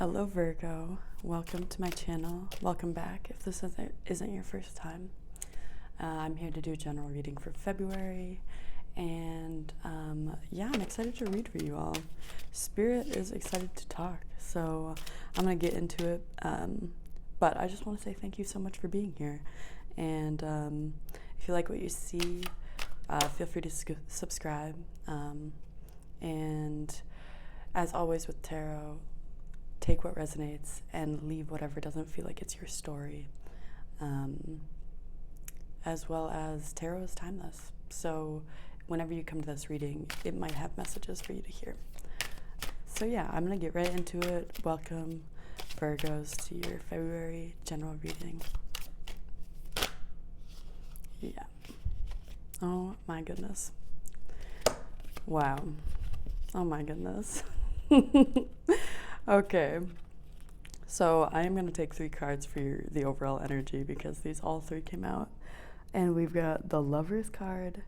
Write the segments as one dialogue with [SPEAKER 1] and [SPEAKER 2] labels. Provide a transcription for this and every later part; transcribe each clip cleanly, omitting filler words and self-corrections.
[SPEAKER 1] Hello Virgo, welcome to my channel. Welcome back if this isn't your first time. I'm here to do a general reading for February, and yeah, I'm excited to read for you all. Spirit is excited to talk, so I'm gonna get into it, but I just want to say thank you so much for being here, and if you like what you see, feel free to subscribe, and as always with tarot, take what resonates and leave whatever doesn't feel like it's your story. As well as tarot is timeless. So whenever you come to this reading, it might have messages for you to hear. So yeah, I'm going to get right into it. Welcome, Virgos, to your February general reading. Yeah. Oh my goodness. Wow. Oh my goodness. Okay, so I am going to take 3 cards for the overall energy because these all 3 came out. And we've got the Lover's card,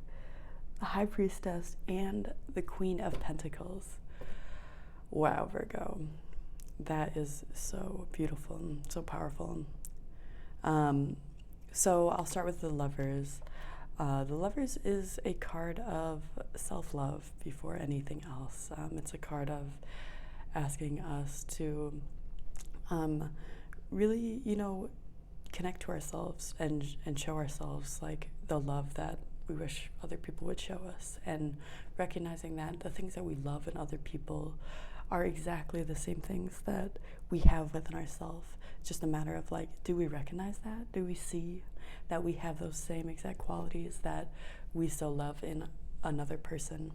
[SPEAKER 1] the High Priestess, and the Queen of Pentacles. Wow, Virgo. That is so beautiful and so powerful. So I'll start with the Lovers. The Lovers is a card of self-love before anything else. It's a card of asking us to really, connect to ourselves and show ourselves like the love that we wish other people would show us, and recognizing that the things that we love in other people are exactly the same things that we have within ourselves. It's just a matter of like, do we recognize that? Do we see that we have those same exact qualities that we so love in another person?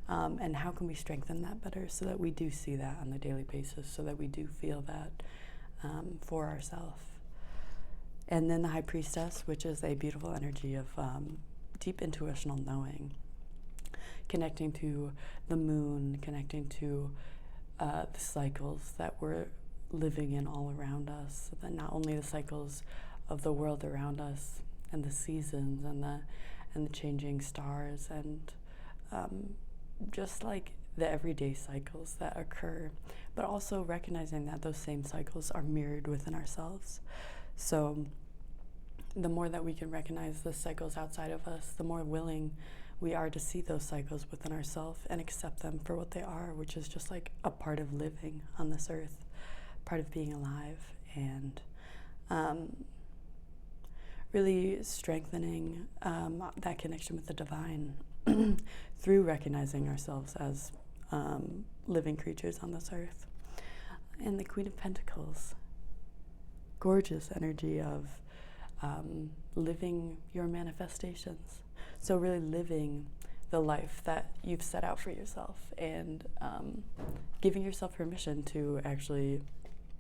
[SPEAKER 1] And how can we strengthen that better so that we do see that on a daily basis, so that we do feel that for ourselves? And then the High Priestess, which is a beautiful energy of deep intuitional knowing, connecting to the moon, connecting to the cycles that we're living in all around us, so that not only the cycles of the world around us and the seasons and the changing stars and just like the everyday cycles that occur, but also recognizing that those same cycles are mirrored within ourselves. So the more that we can recognize the cycles outside of us, the more willing we are to see those cycles within ourselves and accept them for what they are, which is just like a part of living on this earth, part of being alive, and really strengthening that connection with the divine through recognizing ourselves as living creatures on this earth. And the Queen of Pentacles, gorgeous energy of living your manifestations. So really living the life that you've set out for yourself, and giving yourself permission to actually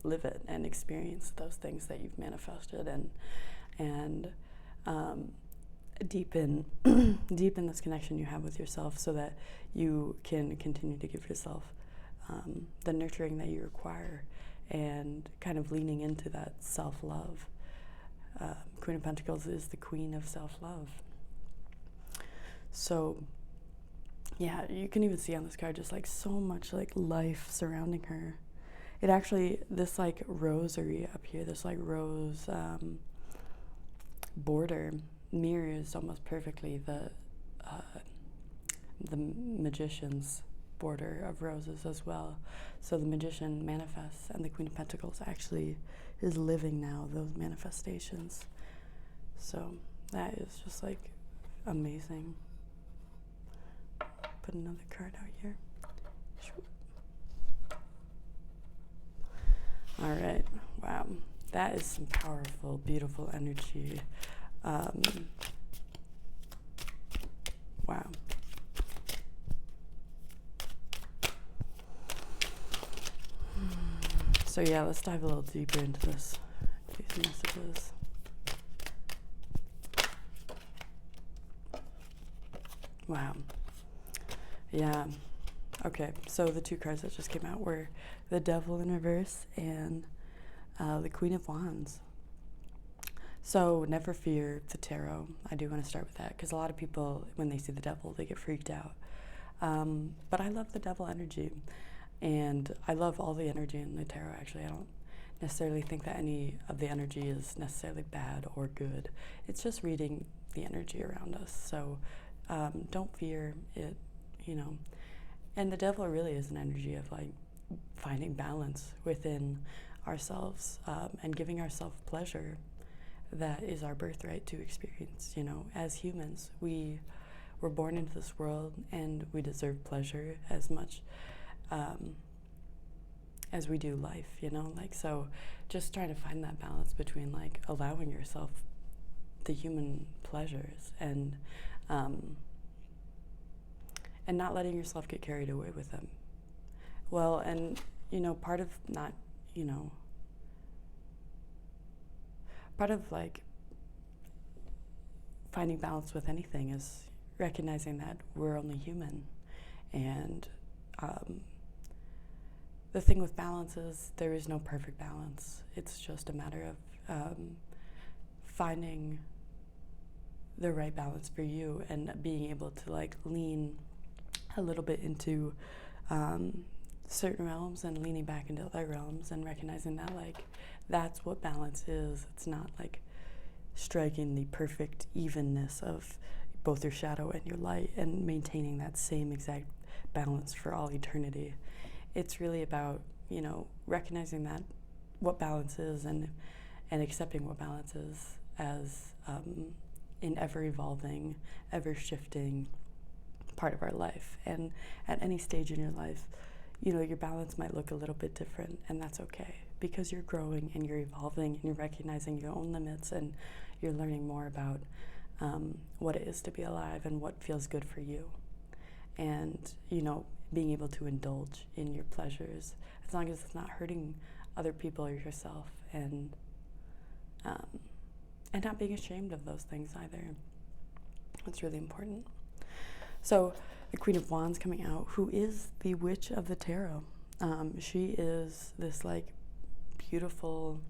[SPEAKER 1] live it and experience those things that you've manifested, and deepen this connection you have with yourself, so that you can continue to give yourself the nurturing that you require, and kind of leaning into that self-love. Queen of Pentacles is the queen of self-love. So yeah, you can even see on this card just like so much like life surrounding her. It actually, this like rosary up here, this like rose border mirrors almost perfectly the Magician's border of roses as well. So the Magician manifests, and the Queen of Pentacles actually is living now those manifestations. So that is just like amazing. Put another card out here. All right, wow, that is some powerful, beautiful energy. Wow. So yeah, let's dive a little deeper into these messages. Wow. Yeah. Okay, so the 2 cards that just came out were the Devil in reverse and the Queen of Wands. So never fear the tarot. I do want to start with that, because a lot of people, when they see the Devil, they get freaked out. But I love the Devil energy. And I love all the energy in the tarot, actually. I don't necessarily think that any of the energy is necessarily bad or good. It's just reading the energy around us. So don't fear it, you know. And the devil really is an energy of like finding balance within ourselves and giving ourselves pleasure. That is our birthright to experience, you know. As humans, we were born into this world and we deserve pleasure as much as we do life, you know. Like, so just trying to find that balance between like allowing yourself the human pleasures and not letting yourself get carried away with them. Well, and you know, part of like finding balance with anything is recognizing that we're only human. And the thing with balance is there is no perfect balance. It's just a matter of finding the right balance for you and being able to like lean a little bit into certain realms and leaning back into other realms and recognizing that like that's what balance is. It's not like striking the perfect evenness of both your shadow and your light and maintaining that same exact balance for all eternity. It's really about, you know, recognizing that what balance is and accepting what balance is as an ever-evolving, ever-shifting part of our life. And at any stage in your life, you know, your balance might look a little bit different, and that's okay, because you're growing and you're evolving and you're recognizing your own limits and you're learning more about what it is to be alive and what feels good for you. And, you know, being able to indulge in your pleasures as long as it's not hurting other people or yourself, and not being ashamed of those things either. That's really important. So the Queen of Wands coming out, who is the Witch of the Tarot. She is this like beautiful,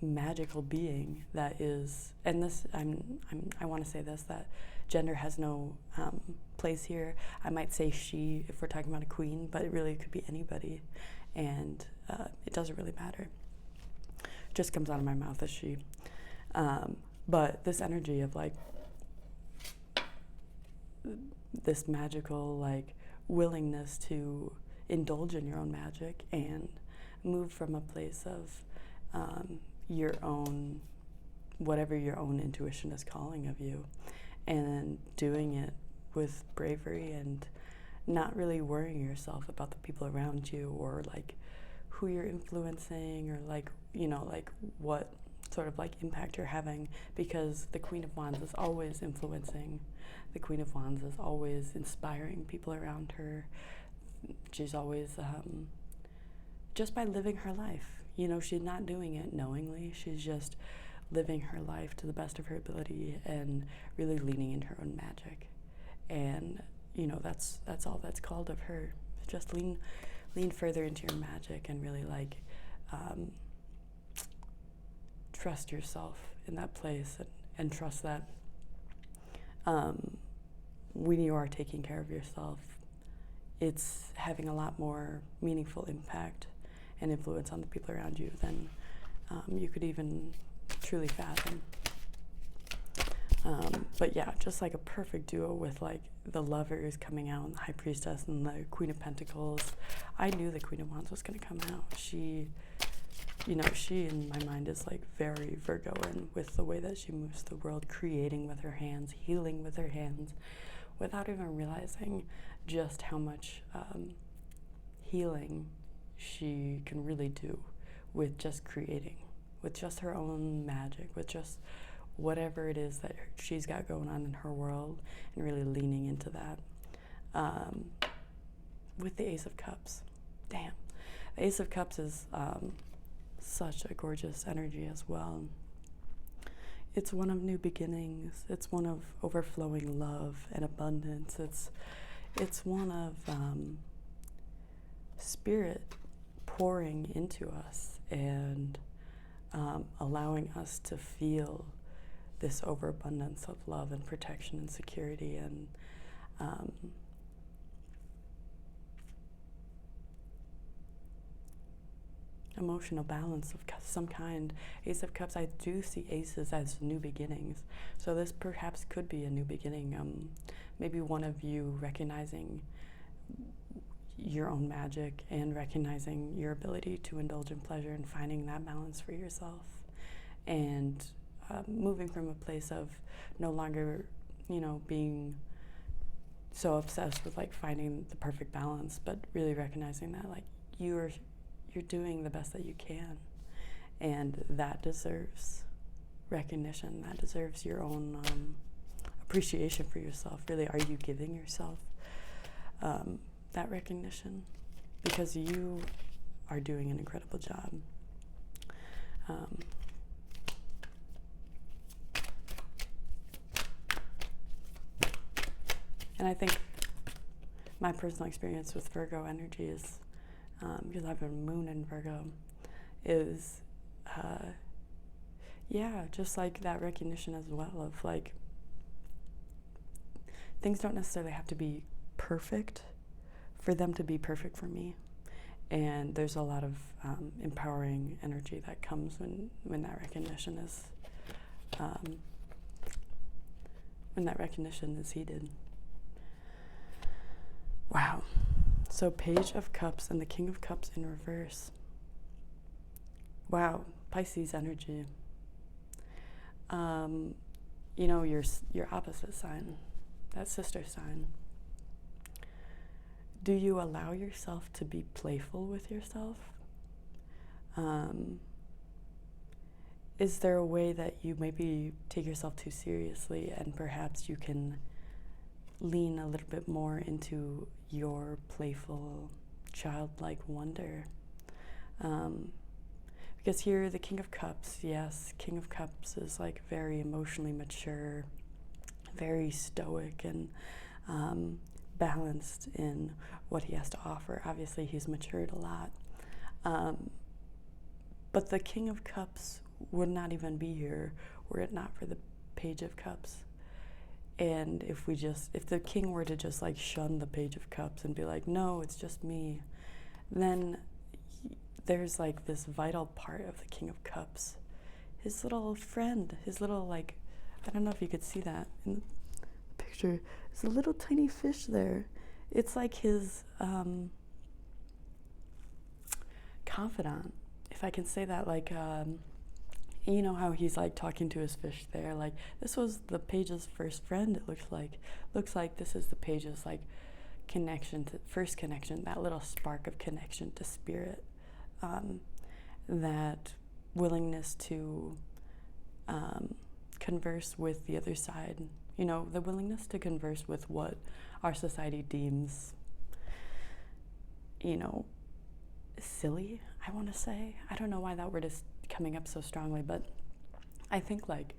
[SPEAKER 1] magical being that is, and this I want to say this, that gender has no place here. I might say she if we're talking about a queen, but it really could be anybody, and it doesn't really matter. It just comes out of my mouth as she. But this energy of like this magical like willingness to indulge in your own magic and move from a place of your own, whatever your own intuition is calling of you, and doing it with bravery and not really worrying yourself about the people around you or like who you're influencing or like, you know, like what sort of like impact you're having, because the Queen of Wands is always influencing. The Queen of Wands is always inspiring people around her. She's always just by living her life. You know, she's not doing it knowingly. She's just living her life to the best of her ability and really leaning into her own magic. And, you know, that's all that's called of her. Just lean further into your magic and really like trust yourself in that place, and trust that when you are taking care of yourself, it's having a lot more meaningful impact and influence on the people around you than you could even truly fathom. But yeah, just like a perfect duo with like the Lovers coming out, and the High Priestess and the Queen of Pentacles. I knew the Queen of Wands was going to come out. She, you know, she in my mind is like very Virgoan with the way that she moves the world, creating with her hands, healing with her hands, without even realizing just how much healing she can really do with just creating, with just her own magic, with just whatever it is that she's got going on in her world, and really leaning into that. With the Ace of Cups, damn, the Ace of Cups is such a gorgeous energy as well. It's one of new beginnings. It's one of overflowing love and abundance. It's one of spirit pouring into us and allowing us to feel this overabundance of love and protection and security, and emotional balance of some kind. Ace of Cups, I do see aces as new beginnings. So this perhaps could be a new beginning. Maybe one of you recognizing your own magic and recognizing your ability to indulge in pleasure and finding that balance for yourself. And moving from a place of no longer, being so obsessed with like finding the perfect balance, but really recognizing that like you're doing the best that you can, and that deserves recognition. That deserves your own appreciation for yourself. Really, are you giving yourself that recognition? Because you are doing an incredible job. And I think my personal experience with Virgo energy is, because I have a moon in Virgo, is, just like that recognition as well of like, things don't necessarily have to be perfect for them to be perfect for me. And there's a lot of empowering energy that comes when that recognition is, heeded. Wow. So Page of Cups and the King of Cups in reverse. Wow, Pisces energy. Your opposite sign, that sister sign. Do you allow yourself to be playful with yourself? Is there a way that you maybe take yourself too seriously and perhaps you can lean a little bit more into your playful, childlike wonder? Because here, the King of Cups, yes, King of Cups is like very emotionally mature, very stoic and balanced in what he has to offer. Obviously, he's matured a lot. But the King of Cups would not even be here were it not for the Page of Cups. And if the king were to just like shun the Page of Cups and be like, no, it's just me, then there's like this vital part of the King of Cups. His little friend, his little like, I don't know if you could see that in the picture. There's a little tiny fish there. It's like his confidant, if I can say that, like, you know how he's like talking to his fish there, like this was the page's first friend. It looks like this is the page's like first connection, that little spark of connection to spirit, that willingness to converse with the other side, the willingness to converse with what our society deems, silly, I want to say. I don't know why that word is coming up so strongly, but I think like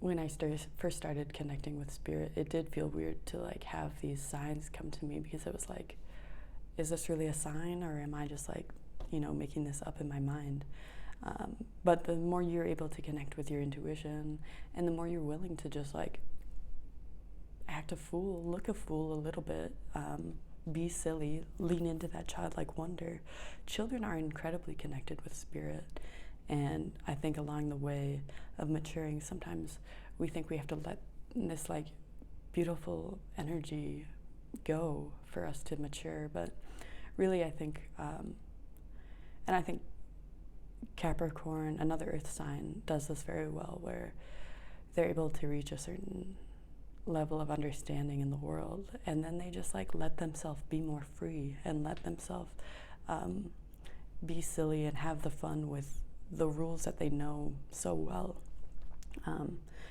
[SPEAKER 1] when I first started connecting with spirit, it did feel weird to like have these signs come to me, because it was like, is this really a sign, or am I just like, making this up in my mind? But the more you're able to connect with your intuition, and the more you're willing to just like act a fool, look a fool a little bit, be silly, lean into that childlike wonder. Children are incredibly connected with spirit, and I think along the way of maturing, sometimes we think we have to let this like beautiful energy go for us to mature, but really I think, and I think Capricorn, another earth sign, does this very well, where they're able to reach a certain level of understanding in the world, and then they just like let themselves be more free and let themselves be silly and have the fun with the rules that they know so well,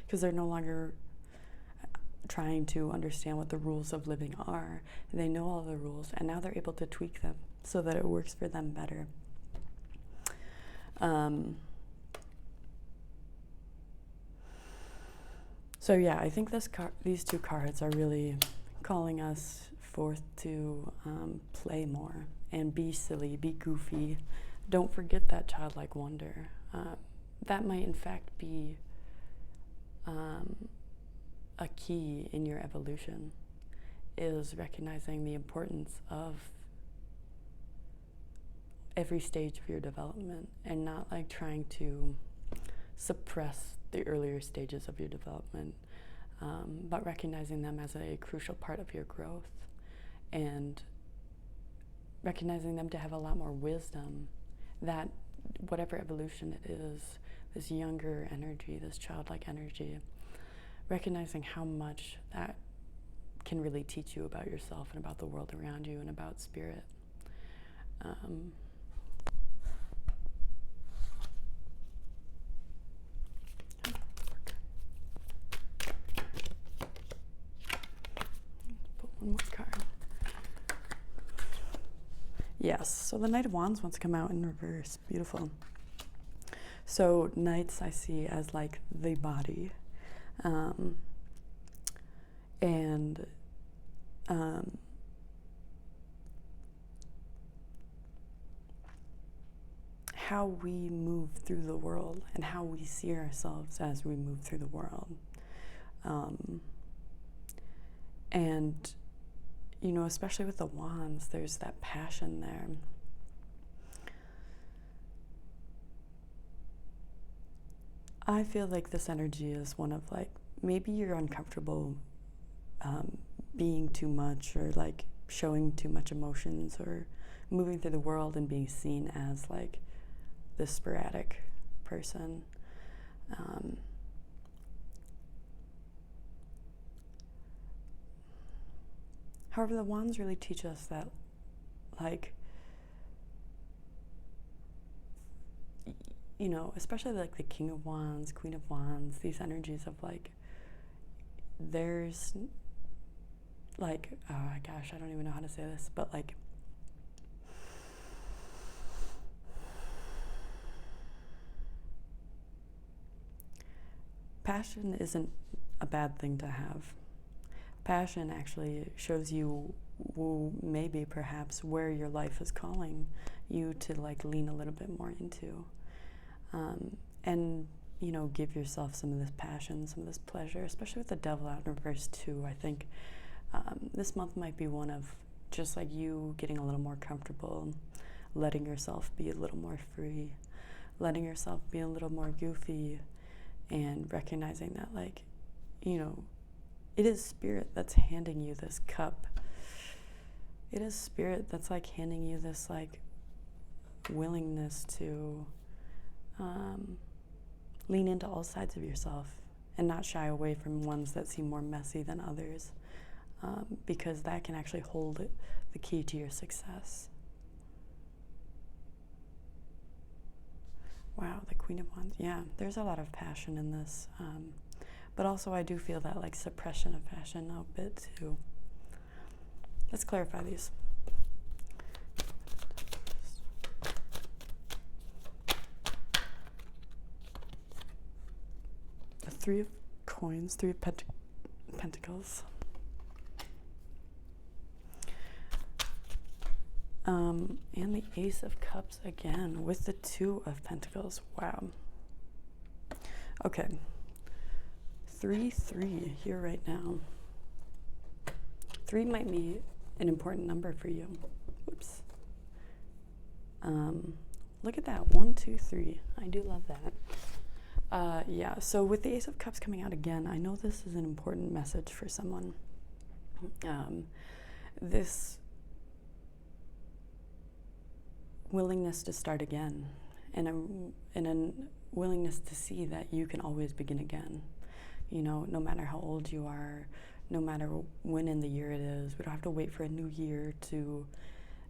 [SPEAKER 1] because they're no longer trying to understand what the rules of living are. They know all the rules, and now they're able to tweak them so that it works for them better. So yeah, I think these two cards are really calling us forth to play more and be silly, be goofy. Don't forget that childlike wonder. That might in fact be a key in your evolution, is recognizing the importance of every stage of your development, and not like trying to suppress the earlier stages of your development, but recognizing them as a crucial part of your growth, and recognizing them to have a lot more wisdom, that whatever evolution it is, this younger energy, this childlike energy, recognizing how much that can really teach you about yourself and about the world around you and about spirit. Put one more card. Yes, so the Knight of Wands wants to come out in reverse. Beautiful. So knights I see as like the body. How we move through the world and how we see ourselves as we move through the world. And, you know, especially with the wands, there's that passion there. I feel like this energy is one of like, maybe you're uncomfortable being too much, or like showing too much emotions, or moving through the world and being seen as like this sporadic person. However, the wands really teach us that, like, you know, especially like the King of Wands, Queen of Wands, these energies of like, there's like, oh gosh, I don't even know how to say this, but like, passion isn't a bad thing to have. Passion actually shows you maybe perhaps where your life is calling you to like lean a little bit more into. And, you know, give yourself some of this passion, some of this pleasure, especially with the Devil out in reverse too. I think this month might be one of just like you getting a little more comfortable, letting yourself be a little more free, letting yourself be a little more goofy, and recognizing that, like, you know, it is spirit that's handing you this cup. It is spirit that's like handing you this like willingness to lean into all sides of yourself and not shy away from ones that seem more messy than others, because that can actually hold the key to your success. Wow, the Queen of Wands. Yeah, there's a lot of passion in this. But also I do feel that like suppression of passion a bit too. Let's clarify these. The Three of Coins, Three of Pentacles. And the Ace of Cups again with the Two of Pentacles. Wow. Okay. 3-3 here right now. 3 might be an important number for you. Whoops. Look at that. 1, 2, 3. I do love that. Yeah, so with the Ace of Cups coming out again, I know this is an important message for someone. This willingness to start again, and a willingness to see that you can always begin again. You know, no matter how old you are, no matter when in the year it is, we don't have to wait for a new year to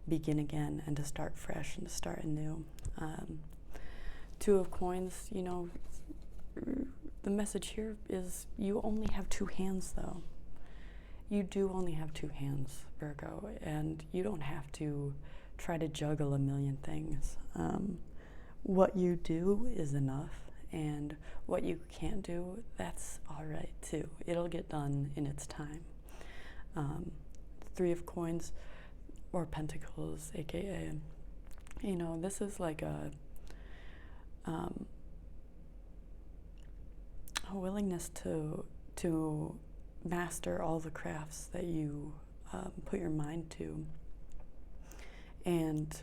[SPEAKER 1] begin again and to start fresh and to start anew. Two of Coins, you know, the message here is you only have 2 hands though. You do only have 2 hands, Virgo, and you don't have to try to juggle a million things. What you do is enough. And what you can't do, that's all right too. It'll get done in its time. 3 of Coins or Pentacles, aka, you know, this is like a willingness to master all the crafts that you put your mind to, and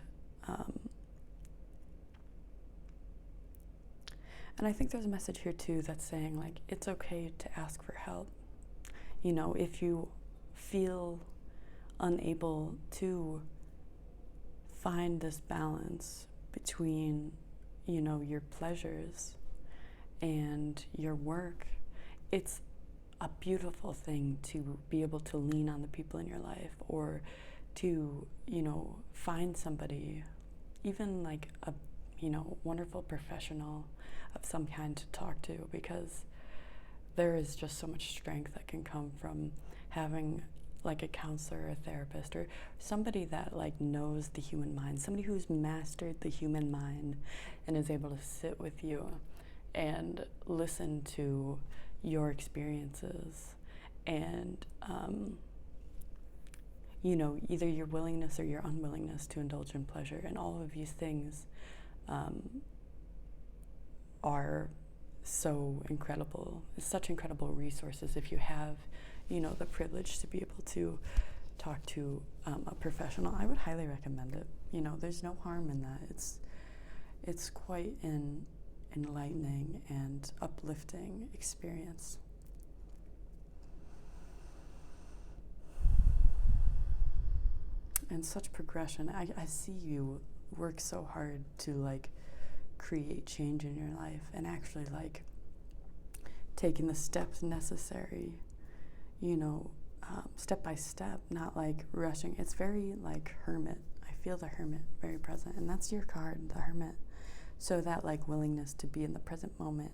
[SPEAKER 1] And I think there's a message here too that's saying like it's okay to ask for help. You know, if you feel unable to find this balance between, you know, your pleasures and your work, it's a beautiful thing to be able to lean on the people in your life, or to, you know, find somebody, even like a, you know, wonderful professional of some kind to talk to, because there is just so much strength that can come from having like a counselor, a therapist, or somebody that like knows the human mind, somebody who's mastered the human mind and is able to sit with you and listen to your experiences and, you know, either your willingness or your unwillingness to indulge in pleasure. And all of these things are so incredible, such incredible resources if you have, you know, the privilege to be able to talk to a professional. I would highly recommend it. You know, there's no harm in that. It's quite an enlightening and uplifting experience. And such progression. I see you work so hard to like create change in your life, and actually like taking the steps necessary, you know, step by step, not like rushing. It's very like hermit. I feel the hermit very present, and that's your card, the hermit. So that like willingness to be in the present moment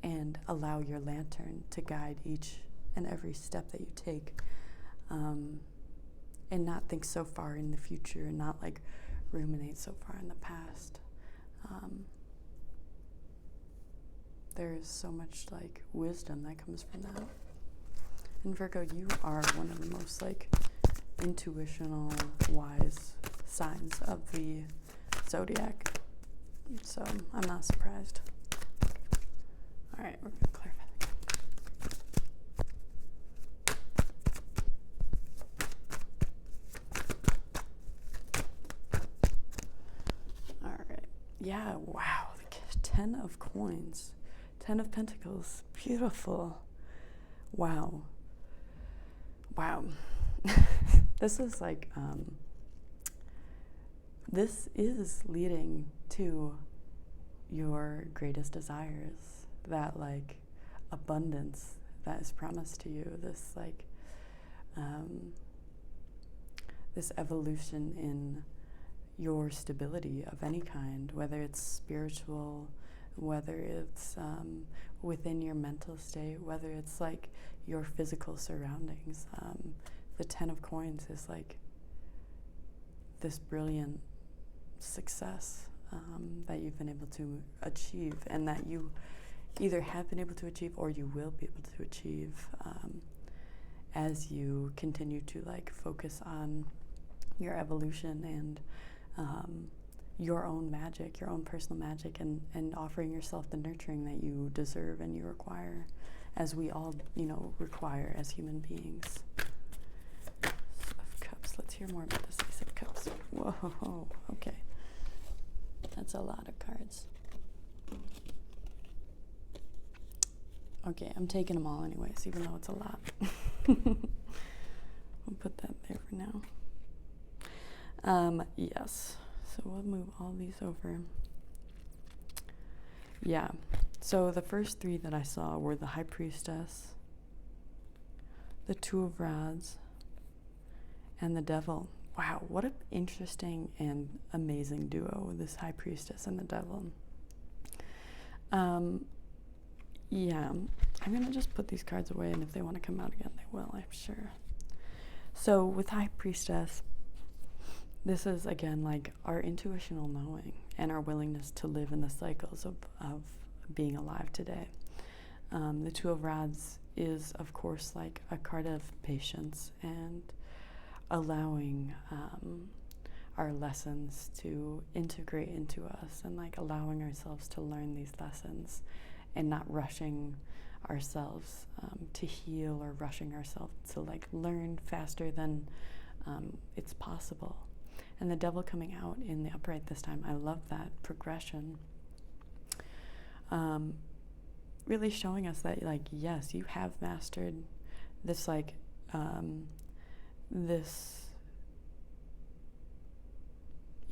[SPEAKER 1] and allow your lantern to guide each and every step that you take, and not think so far in the future, and not like ruminate so far in the past. There is so much like wisdom that comes from that. And Virgo, you are one of the most like intuitional, wise signs of the zodiac. So I'm not surprised. All right, we're gonna clarify that. All right. Yeah, wow. The 10 of coins. 10 of Pentacles. Beautiful. Wow. Wow. This is like, this is leading to your greatest desires, that like abundance that is promised to you, this like, this evolution in your stability of any kind, whether it's spiritual, whether it's within your mental state, whether it's like your physical surroundings. The 10 of coins is like this brilliant success that you've been able to achieve, and that you either have been able to achieve or you will be able to achieve as you continue to like focus on your evolution and your own magic, your own personal magic, and offering yourself the nurturing that you deserve and you require, as we all, you know, require as human beings. Of Cups. Let's hear more about this Ace of Cups. Whoa, okay. That's a lot of cards. Okay, I'm taking them all anyways, even though it's a lot. We'll put that there for now. Yes. So we'll move all these over. Yeah. So the first three that I saw were the High Priestess, the Two of Rods, and the Devil. Wow, what an interesting and amazing duo, this High Priestess and the Devil. Yeah, I'm going to just put these cards away, and if they want to come out again, they will, I'm sure. So with High Priestess, this is, again, like our intuitional knowing and our willingness to live in the cycles of being alive today. The Two of Rods is, of course, like a card of patience and allowing our lessons to integrate into us, and like allowing ourselves to learn these lessons and not rushing ourselves to heal, or rushing ourselves to like learn faster than it's possible. And the Devil coming out in the upright this time, I love that progression. really showing us that, like, yes, you have mastered this, like, this,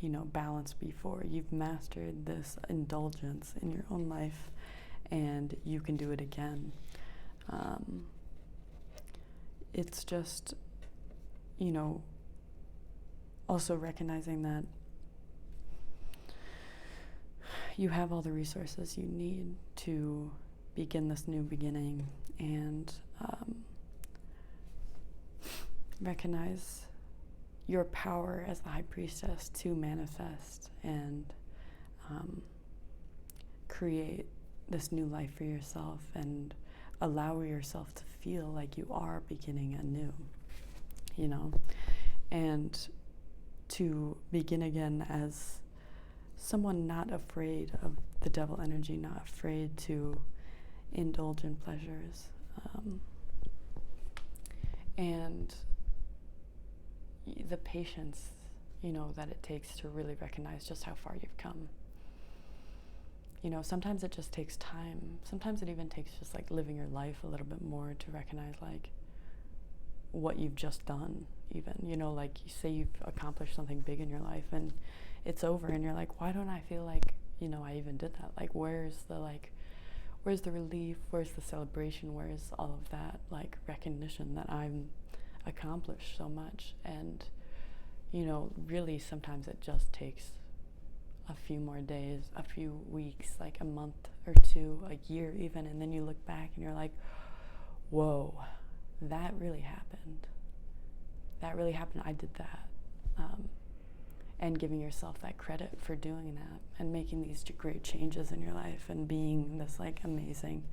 [SPEAKER 1] you know, balance before. You've mastered this indulgence in your own life, and you can do it again. It's just, you know, also recognizing that you have all the resources you need to begin this new beginning, and recognize your power as the high priestess to manifest and create this new life for yourself, and allow yourself to feel like you are beginning anew, you know, and to begin again as someone not afraid of the devil energy, not afraid to indulge in pleasures, and the patience, you know, that it takes to really recognize just how far you've come. You know, sometimes it just takes time. Sometimes it even takes just like living your life a little bit more to recognize like what you've just done, even, you know, like you say you've accomplished something big in your life and it's over and you're like, why don't I feel like, you know, I even did that? Like, where's the relief? Where's the celebration? Where's all of that, like, recognition that I'm accomplished so much? And, you know, really sometimes it just takes a few more days, a few weeks, like a month or two, a year even, and then you look back and you're like, whoa, that really happened. That really happened. I did that. And giving yourself that credit for doing that and making these great changes in your life and being this like amazing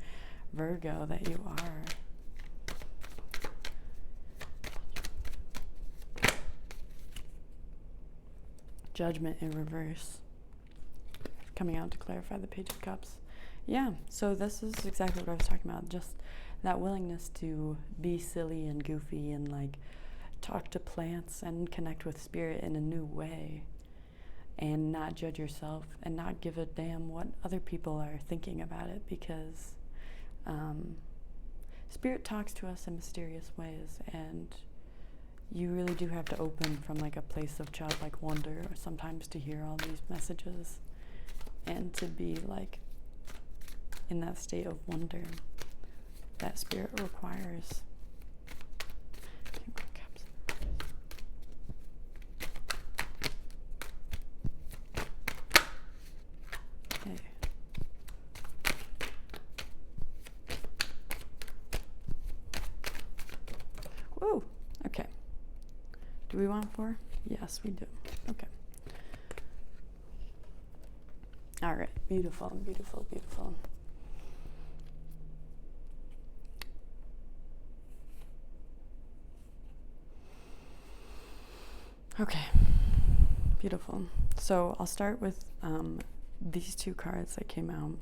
[SPEAKER 1] Virgo that you are. Judgment in reverse. Coming out to clarify the Page of Cups. Yeah, so this is exactly what I was talking about. Just that willingness to be silly and goofy and like talk to plants and connect with spirit in a new way, and not judge yourself and not give a damn what other people are thinking about it, because spirit talks to us in mysterious ways, and you really do have to open from like a place of childlike wonder or sometimes to hear all these messages and to be like in that state of wonder that spirit requires. Okay. Whoa. Okay. Do we want 4? Yes, we do. Okay. All right. Beautiful, beautiful, beautiful. Okay. Beautiful. So I'll start with these 2 cards that came out.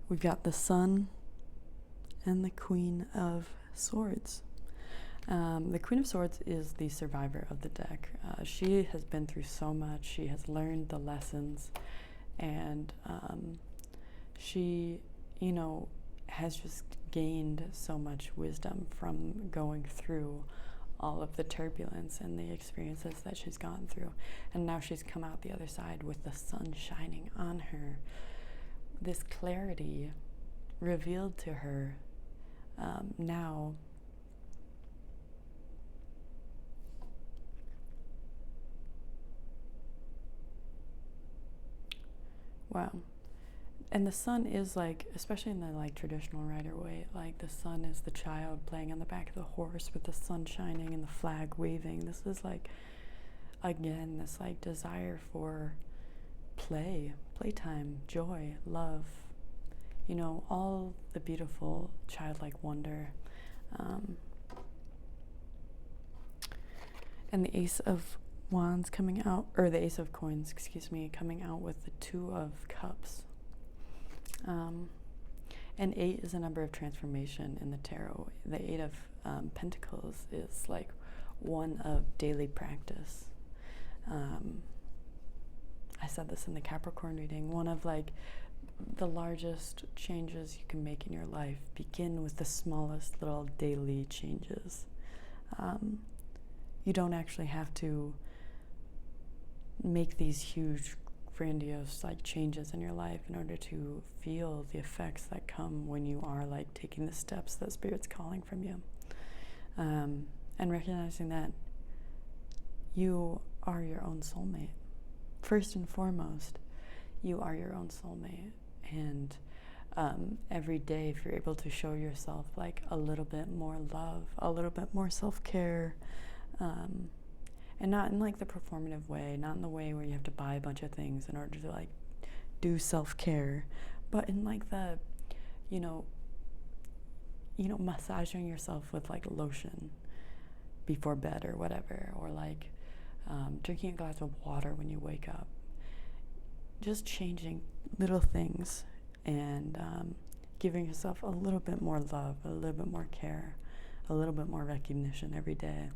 [SPEAKER 1] We've got the Sun and the Queen of Swords. The Queen of Swords is the survivor of the deck. She has been through so much. She has learned the lessons, and she, you know, has just gained so much wisdom from going through all of the turbulence and the experiences that she's gone through. And now she's come out the other side with the sun shining on her. This clarity revealed to her now. Wow. And the sun is like, especially in the like traditional Rider-Waite, like the sun is the child playing on the back of the horse with the sun shining and the flag waving. This is like, again, this like desire for playtime, joy, love, you know, all the beautiful childlike wonder. And the Ace of Wands coming out, or the Ace of Coins, excuse me, coming out with the 2 of Cups. And 8 is a number of transformation in the tarot. The 8 of Pentacles is like one of daily practice. I said this in the Capricorn reading, one of like the largest changes you can make in your life begin with the smallest little daily changes. You don't actually have to make these huge, grandiose like changes in your life in order to feel the effects that come when you are like taking the steps that Spirit's calling from you. And recognizing that you are your own soulmate. First and foremost, you are your own soulmate. And every day, if you're able to show yourself like a little bit more love, a little bit more self-care, and not in like the performative way, not in the way where you have to buy a bunch of things in order to like do self-care, but in like the, massaging yourself with like lotion before bed or whatever, or like drinking a glass of water when you wake up. Just changing little things and giving yourself a little bit more love, a little bit more care, a little bit more recognition every day.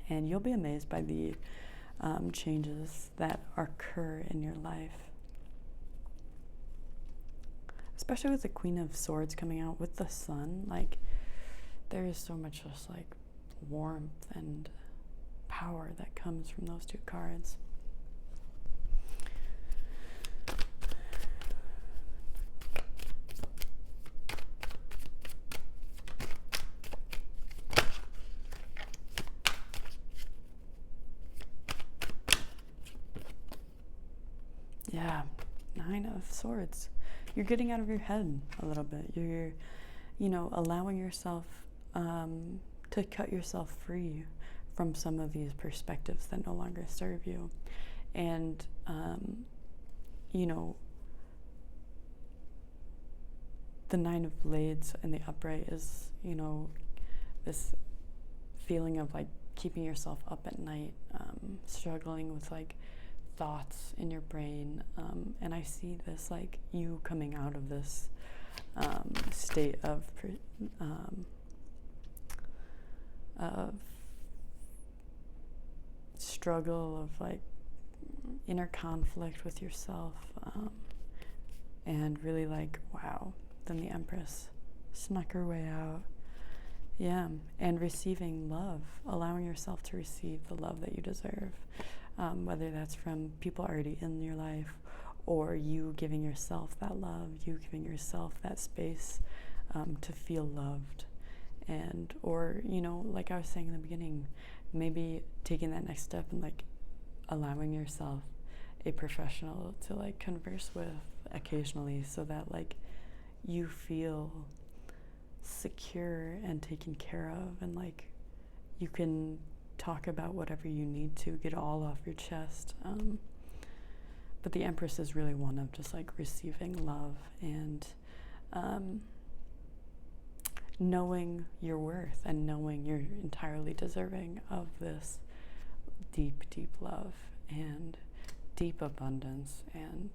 [SPEAKER 1] And you'll be amazed by the changes that occur in your life. Especially with the Queen of Swords coming out with the Sun, like there is so much just like warmth and power that comes from those two cards. Yeah, Nine of Swords. You're getting out of your head a little bit. You're, allowing yourself to cut yourself free from some of these perspectives that no longer serve you. And, the Nine of Blades in the upright is, this feeling of like keeping yourself up at night, struggling with like thoughts in your brain, and I see this like you coming out of this state of struggle, of like inner conflict with yourself, and really like, wow, then the Empress snuck her way out. Yeah, and receiving love, allowing yourself to receive the love that you deserve. Whether that's from people already in your life, or you giving yourself that love, you giving yourself that space to feel loved. And, or, like I was saying in the beginning, maybe taking that next step and like allowing yourself a professional to like converse with occasionally, so that like you feel secure and taken care of, and like you can talk about whatever you need to get all off your chest. But the Empress is really one of just like receiving love and knowing your worth and knowing you're entirely deserving of this deep, deep love and deep abundance. And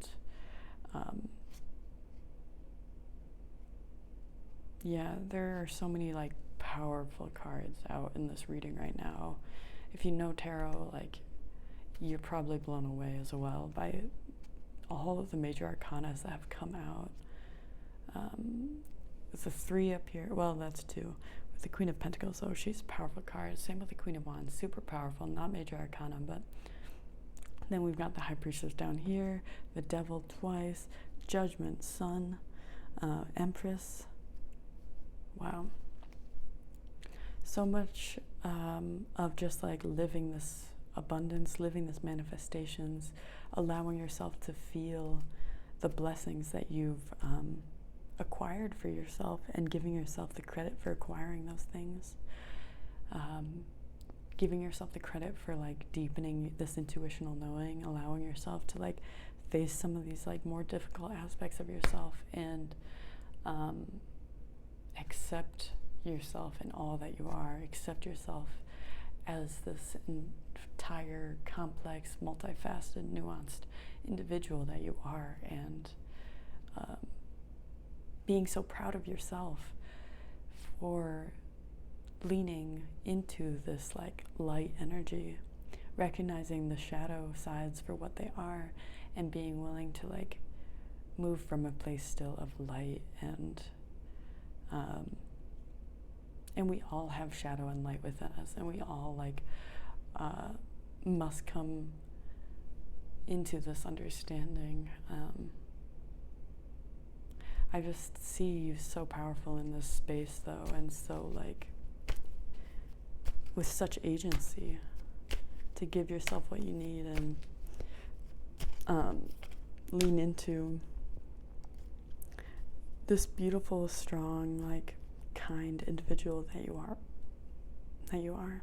[SPEAKER 1] there are so many like powerful cards out in this reading right now. If you know tarot, like you're probably blown away as well by all of the major arcana that have come out. With the 3 up here, well, that's 2. With the Queen of Pentacles, so she's a powerful card. Same with the Queen of Wands, super powerful, not major arcana, but then we've got the High Priestess down here, the Devil twice, Judgment, Sun, Empress. Wow. So much of just like living this abundance, living this manifestations, allowing yourself to feel the blessings that you've acquired for yourself, and giving yourself the credit for acquiring those things. Giving yourself the credit for like deepening this intuitional knowing, allowing yourself to like face some of these like more difficult aspects of yourself, and accept yourself in all that you are. Accept yourself as this entire, complex, multifaceted, nuanced individual that you are, and being so proud of yourself for leaning into this like light energy, recognizing the shadow sides for what they are, and being willing to like move from a place still of light, and we all have shadow and light within us, and we all like must come into this understanding. I just see you so powerful in this space though, and so like with such agency to give yourself what you need and lean into this beautiful, strong, like kind individual that you are.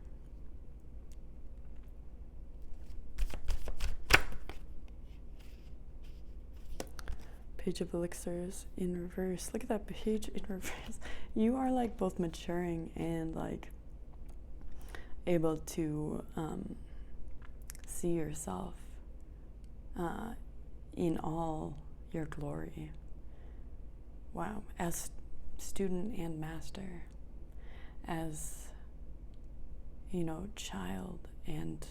[SPEAKER 1] Page of Elixirs in reverse. Look at that page in reverse. You are like both maturing and like able to see yourself in all your glory. Wow, as student and master, as, you know, child and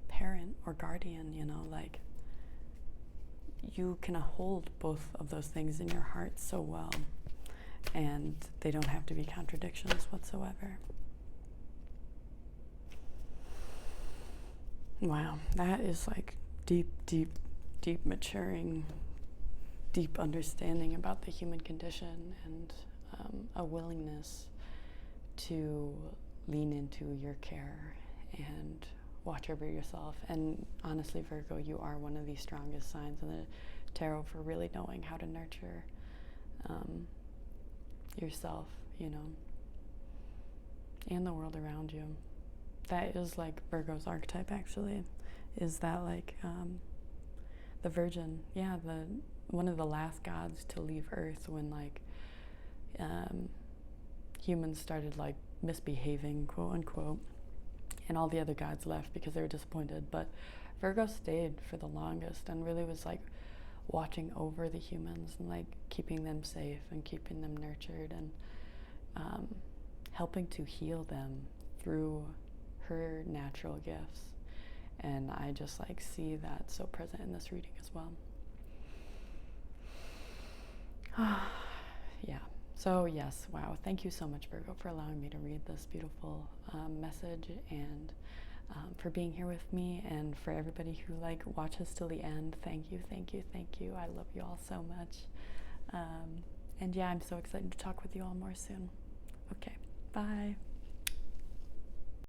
[SPEAKER 1] parent or guardian, you know, like you can hold both of those things in your heart so well, and they don't have to be contradictions whatsoever. Wow, that is like deep, deep, deep maturing, deep understanding about the human condition, and a willingness to lean into your care and watch over yourself. And honestly, Virgo, you are one of the strongest signs in the tarot for really knowing how to nurture yourself, you know, and the world around you. That is like Virgo's archetype, actually, is that like the Virgin, yeah, one of the last gods to leave Earth when like humans started like misbehaving, quote unquote, and all the other gods left because they were disappointed. But Virgo stayed for the longest and really was like watching over the humans and like keeping them safe and keeping them nurtured and helping to heal them through her natural gifts. And I just like see that so present in this reading as well. Yeah. So yes, wow. Thank you so much, Virgo, for allowing me to read this beautiful message, and for being here with me, and for everybody who like watches till the end. Thank you, thank you, thank you. I love you all so much. And yeah, I'm so excited to talk with you all more soon. Okay, bye.